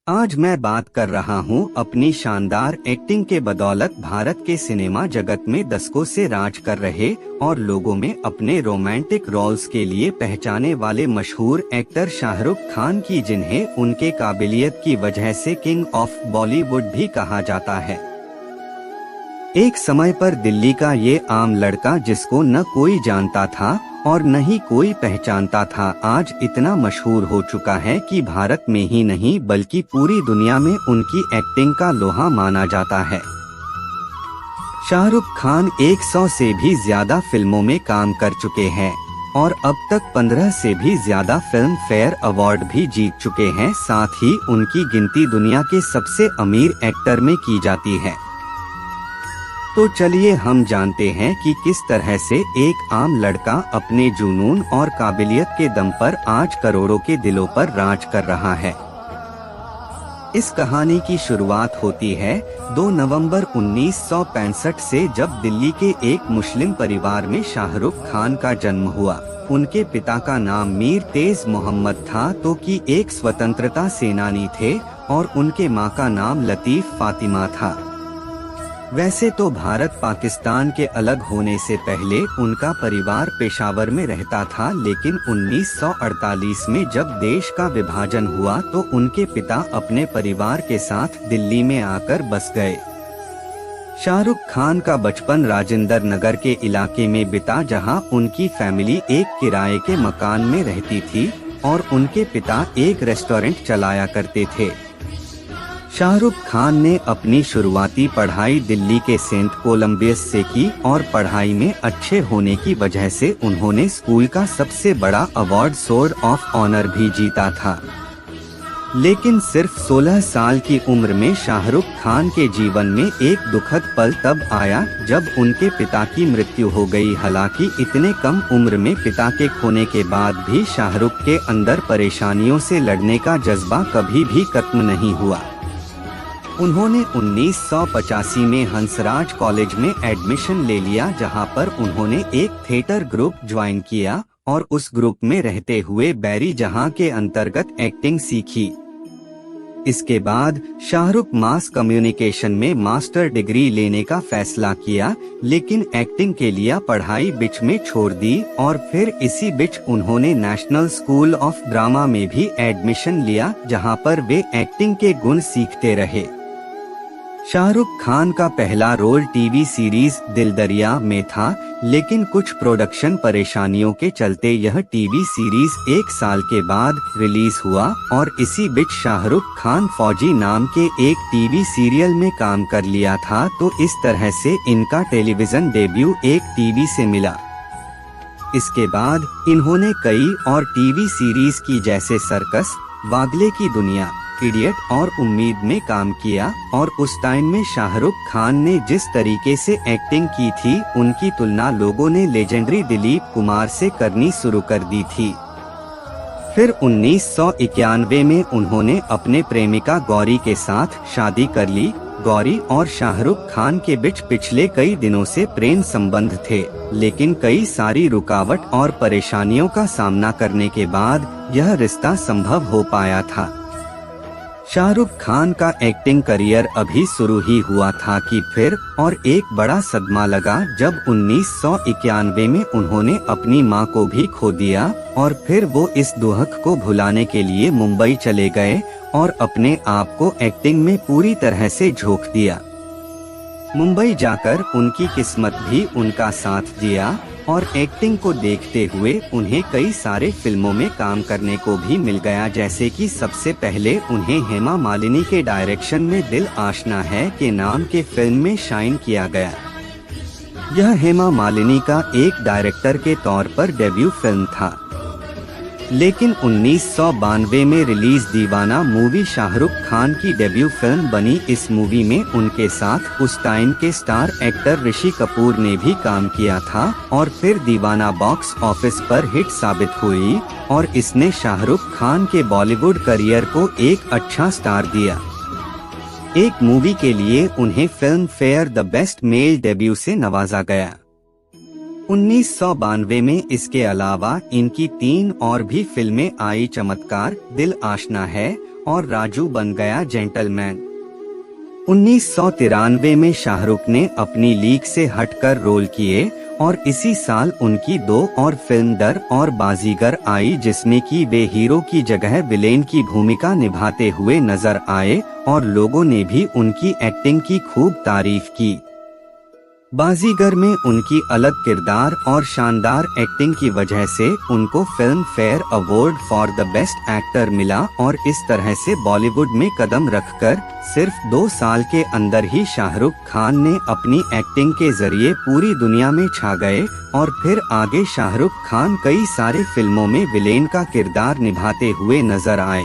आज मैं बात कर रहा हूँ अपनी शानदार एक्टिंग के बदौलत भारत के सिनेमा जगत में दशकों से राज कर रहे और लोगों में अपने रोमांटिक रोल्स के लिए पहचाने वाले मशहूर एक्टर शाहरुख खान की, जिन्हें उनके काबिलियत की वजह से किंग ऑफ बॉलीवुड भी कहा जाता है। एक समय पर दिल्ली का ये आम लड़का, जिसको न कोई जानता था और न ही कोई पहचानता था, आज इतना मशहूर हो चुका है कि भारत में ही नहीं बल्कि पूरी दुनिया में उनकी एक्टिंग का लोहा माना जाता है। शाहरुख खान 100 से भी ज्यादा फिल्मों में काम कर चुके हैं और अब तक 15 से भी ज्यादा फिल्म फेयर अवार्ड भी जीत चुके हैं। साथ ही उनकी गिनती दुनिया के सबसे अमीर एक्टर में की जाती है। तो चलिए हम जानते हैं कि किस तरह से एक आम लड़का अपने जुनून और काबिलियत के दम पर आज करोड़ों के दिलों पर राज कर रहा है। इस कहानी की शुरुआत होती है 2 नवंबर 1965 से, जब दिल्ली के एक मुस्लिम परिवार में शाहरुख खान का जन्म हुआ। उनके पिता का नाम मीर तेज मोहम्मद था, तो कि एक स्वतंत्रता सेनानी थे, और उनके मां का नाम लतीफ फातिमा था। वैसे तो भारत पाकिस्तान के अलग होने से पहले उनका परिवार पेशावर में रहता था, लेकिन 1948 में जब देश का विभाजन हुआ तो उनके पिता अपने परिवार के साथ दिल्ली में आकर बस गए। शाहरुख खान का बचपन राजेंद्र नगर के इलाके में बीता, जहां उनकी फैमिली एक किराए के मकान में रहती थी और उनके पिता एक रेस्टोरेंट चलाया करते थे। शाहरुख खान ने अपनी शुरुआती पढ़ाई दिल्ली के सेंट कोलंबियस से की और पढ़ाई में अच्छे होने की वजह से उन्होंने स्कूल का सबसे बड़ा अवार्ड स्वॉर्ड ऑफ ऑनर भी जीता था। लेकिन सिर्फ 16 साल की उम्र में शाहरुख खान के जीवन में एक दुखद पल तब आया जब उनके पिता की मृत्यु हो गई। हालांकि इतने कम उम्र में पिता के खोने के बाद भी शाहरुख के अंदर परेशानियों से लड़ने का जज्बा कभी भी खत्म नहीं हुआ। उन्होंने 1985 में हंसराज कॉलेज में एडमिशन ले लिया, जहां पर उन्होंने एक थिएटर ग्रुप ज्वाइन किया और उस ग्रुप में रहते हुए बैरी जहां के अंतर्गत एक्टिंग सीखी। इसके बाद शाहरुख मास कम्युनिकेशन में मास्टर डिग्री लेने का फैसला किया, लेकिन एक्टिंग के लिए पढ़ाई बीच में छोड़ दी और फिर इसी बीच उन्होंने नेशनल स्कूल ऑफ ड्रामा में भी एडमिशन लिया, जहां पर वे एक्टिंग के गुण सीखते रहे। शाहरुख खान का पहला रोल टीवी सीरीज दिल दरिया में था, लेकिन कुछ प्रोडक्शन परेशानियों के चलते यह टीवी सीरीज 1 साल के बाद रिलीज हुआ और इसी बीच शाहरुख खान फौजी नाम के एक टीवी सीरियल में काम कर लिया था। तो इस तरह से इनका टेलीविजन डेब्यू एक टीवी से मिला। इसके बाद इन्होंने कई और टीवी सीरीज की, जैसे सर्कस, वागले की दुनिया, इडियट और उम्मीद में काम किया, और उस टाइम में शाहरुख खान ने जिस तरीके से एक्टिंग की थी, उनकी तुलना लोगों ने लेजेंडरी दिलीप कुमार से करनी शुरू कर दी थी। फिर 1991 में उन्होंने अपने प्रेमिका गौरी के साथ शादी कर ली। गौरी और शाहरुख खान के बीच पिछले कई दिनों से प्रेम संबंध थे, लेकिन कई सारी रुकावट और परेशानियों का सामना करने के बाद यह रिश्ता संभव हो पाया था। शाहरुख खान का एक्टिंग करियर अभी शुरू ही हुआ था कि फिर और एक बड़ा सदमा लगा जब 1991 में उन्होंने अपनी मां को भी खो दिया, और फिर वो इस दुख को भुलाने के लिए मुंबई चले गए और अपने आप को एक्टिंग में पूरी तरह से झोंक दिया। मुंबई जाकर उनकी किस्मत भी उनका साथ दिया और एक्टिंग को देखते हुए उन्हें कई सारे फिल्मों में काम करने को भी मिल गया, जैसे कि सबसे पहले उन्हें हेमा मालिनी के डायरेक्शन में दिल आशना है के नाम के फिल्म में शाइन किया गया। यह हेमा मालिनी का एक डायरेक्टर के तौर पर डेब्यू फिल्म था। लेकिन 1992 में रिलीज दीवाना मूवी शाहरुख खान की डेब्यू फिल्म बनी। इस मूवी में उनके साथ उस टाइम के स्टार एक्टर ऋषि कपूर ने भी काम किया था और फिर दीवाना बॉक्स ऑफिस पर हिट साबित हुई और इसने शाहरुख खान के बॉलीवुड करियर को एक अच्छा स्टार दिया। एक मूवी के लिए उन्हें film fair the best male debut से नवाजा गया। 1992 में इसके अलावा इनकी 3 और भी फिल्में आई, चमत्कार, दिल आशना है और राजू बन गया जेंटलमैन। 1993 में शाहरुख ने अपनी लीग से हटकर रोल किए और इसी साल उनकी दो और फिल्म डर और बाजीगर आई, जिसमें कि वे हीरो की जगह विलेन की भूमिका निभाते हुए नजर आए और लोगों ने भी उनकी एक्टिंग की खूब तारीफ की। बाजीगर में उनकी अलग किरदार और शानदार एक्टिंग की वजह से उनको film fair award for the best actor मिला और इस तरह से बॉलीवुड में कदम रखकर सिर्फ 2 साल के अंदर ही शाहरुख खान ने अपनी एक्टिंग के जरिए पूरी दुनिया में छा गए और फिर आगे शाहरुख खान कई सारे फिल्मों में विलेन का किरदार निभाते हुए नजर आए।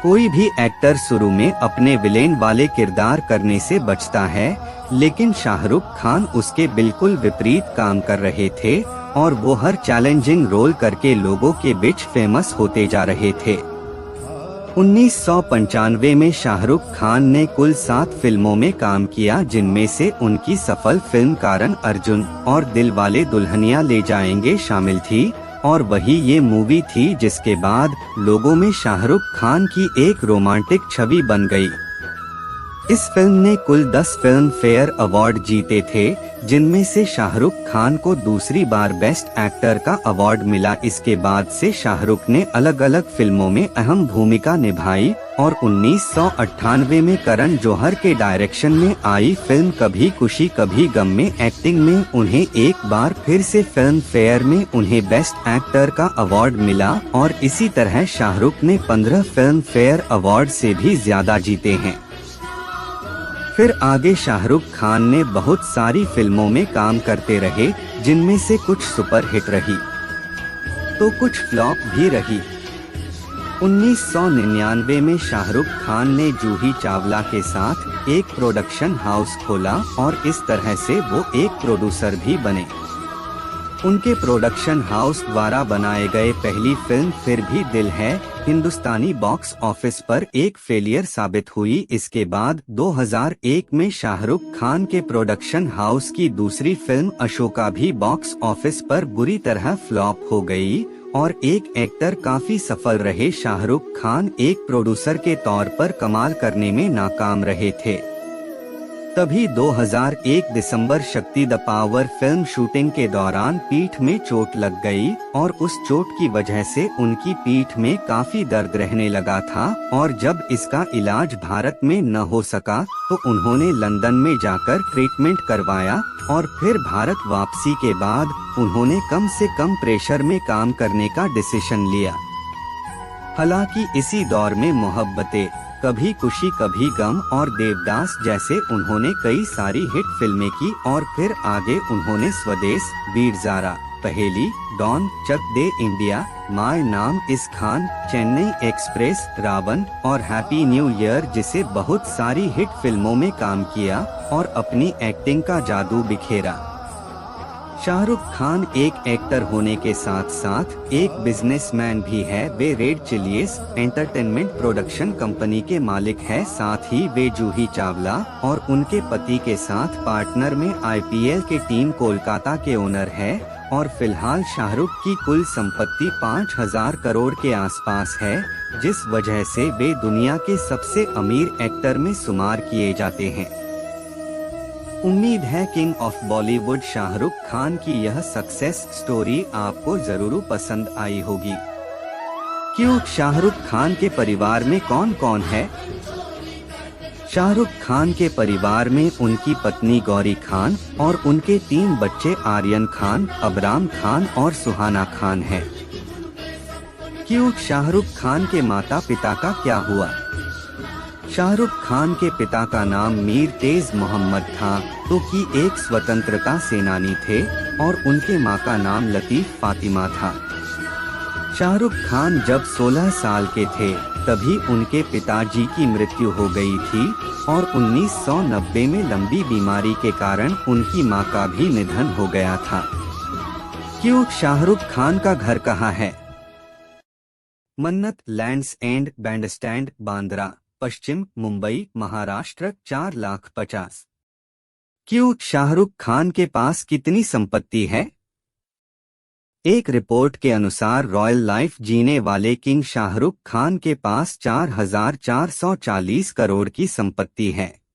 कोई भी एक्टर शुरू में अपने विलेन वाले किरदार करने से बचता है, लेकिन शाहरुख खान उसके बिल्कुल विपरीत काम कर रहे थे और वो हर चैलेंजिंग रोल करके लोगों के बीच फेमस होते जा रहे थे। 1995 में शाहरुख खान ने कुल 7 फिल्मों में काम किया, जिनमें से उनकी सफल फिल्म कारण अर्जुन और दिलवाले दुल्हनिया ले जाएंगे शामिल थी और वही ये मूवी थी जिसके बाद लोगों में शाहरुख खान की एक रोमांटिक छवि बन गई। इस फिल्म ने कुल 10 फिल्म फेयर अवार्ड जीते थे, जिनमें से शाहरुख खान को दूसरी बार बेस्ट एक्टर का अवार्ड मिला। इसके बाद से शाहरुख ने अलग अलग फिल्मों में अहम भूमिका निभाई और 1998 में करण जौहर के डायरेक्शन में आई फिल्म कभी खुशी कभी गम में एक्टिंग में उन्हें एक बार फिर से फिल्म फेयर में उन्हें बेस्ट एक्टर का अवार्ड मिला और इसी तरह शाहरुख ने 15 फिल्म फेयर अवार्ड से भी ज्यादा जीते हैं। फिर आगे शाहरुख खान ने बहुत सारी फिल्मों में काम करते रहे, जिनमें से कुछ सुपरहिट रही तो कुछ फ्लॉप भी रही। 1999 में शाहरुख खान ने जूही चावला के साथ एक प्रोडक्शन हाउस खोला और इस तरह से वो एक प्रोड्यूसर भी बने। उनके प्रोडक्शन हाउस द्वारा बनाए गए पहली फिल्म फिर भी दिल है हिंदुस्तानी बॉक्स ऑफिस पर एक फेलियर साबित हुई। इसके बाद 2001 में शाहरुख खान के प्रोडक्शन हाउस की दूसरी फिल्म अशोका भी बॉक्स ऑफिस पर बुरी तरह फ्लॉप हो गई और एक एक्टर काफी सफल रहे शाहरुख खान एक प्रोड्यूसर के तौर पर कमाल करने में नाकाम रहे थे। तभी 2001 दिसंबर शक्ति द पावर फिल्म शूटिंग के दौरान पीठ में चोट लग गई और उस चोट की वजह से उनकी पीठ में काफी दर्द रहने लगा था और जब इसका इलाज भारत में न हो सका तो उन्होंने लंदन में जाकर ट्रीटमेंट करवाया और फिर भारत वापसी के बाद उन्होंने कम से कम प्रेशर में काम करने का डिसीजन लिया। हालांकि इसी दौर में मोहब्बतें, कभी खुशी कभी गम और देवदास जैसे उन्होंने कई सारी हिट फिल्में की और फिर आगे उन्होंने स्वदेश, वीर ज़ारा, पहेली, डॉन, चक दे इंडिया, माय नाम इस खान, चेन्नई एक्सप्रेस, रावण और हैप्पी न्यू ईयर जिसे बहुत सारी हिट फिल्मों में काम किया और अपनी एक्टिंग का जादू बिखेरा। शाहरुख खान एक एक्टर होने के साथ साथ एक बिजनेसमैन भी है। वे red chillies entertainment production company के मालिक है। साथ ही वे जूही चावला और उनके पति के साथ पार्टनर में IPL के टीम कोलकाता के ओनर है और फिलहाल शाहरुख की कुल संपत्ति 5000 करोड़ के आसपास है, जिस वजह से वे दुनिया के सबसे अमीर एक्टर में शुमार किए जाते हैं। उम्मीद है किंग ऑफ बॉलीवुड शाहरुख खान की यह सक्सेस स्टोरी आपको जरूर पसंद आई होगी। क्यों शाहरुख खान के परिवार में कौन कौन है? शाहरुख खान के परिवार में उनकी पत्नी गौरी खान और उनके 3 बच्चे आर्यन खान, अबराम खान और सुहाना खान है। क्यों शाहरुख खान के माता पिता का क्या हुआ? शाहरुख खान के पिता का नाम मीर तेज मोहम्मद था, तो कि एक स्वतंत्रता सेनानी थे और उनके मां का नाम लतीफ फातिमा था। शाहरुख खान जब 16 साल के थे तभी उनके पिताजी की मृत्यु हो गई थी और 1990 में लंबी बीमारी के कारण उनकी मां का भी निधन हो गया था। क्यों शाहरुख खान का घर कहाँ है? मन्नत लैंड्स एंड बैंडस्टैंड, बांद्रा, पश्चिम मुंबई, महाराष्ट्र, 4,50,000। क्यों शाहरुख खान के पास कितनी संपत्ति है? एक रिपोर्ट के अनुसार रॉयल लाइफ जीने वाले किंग शाहरुख खान के पास 4,440 करोड़ की संपत्ति है।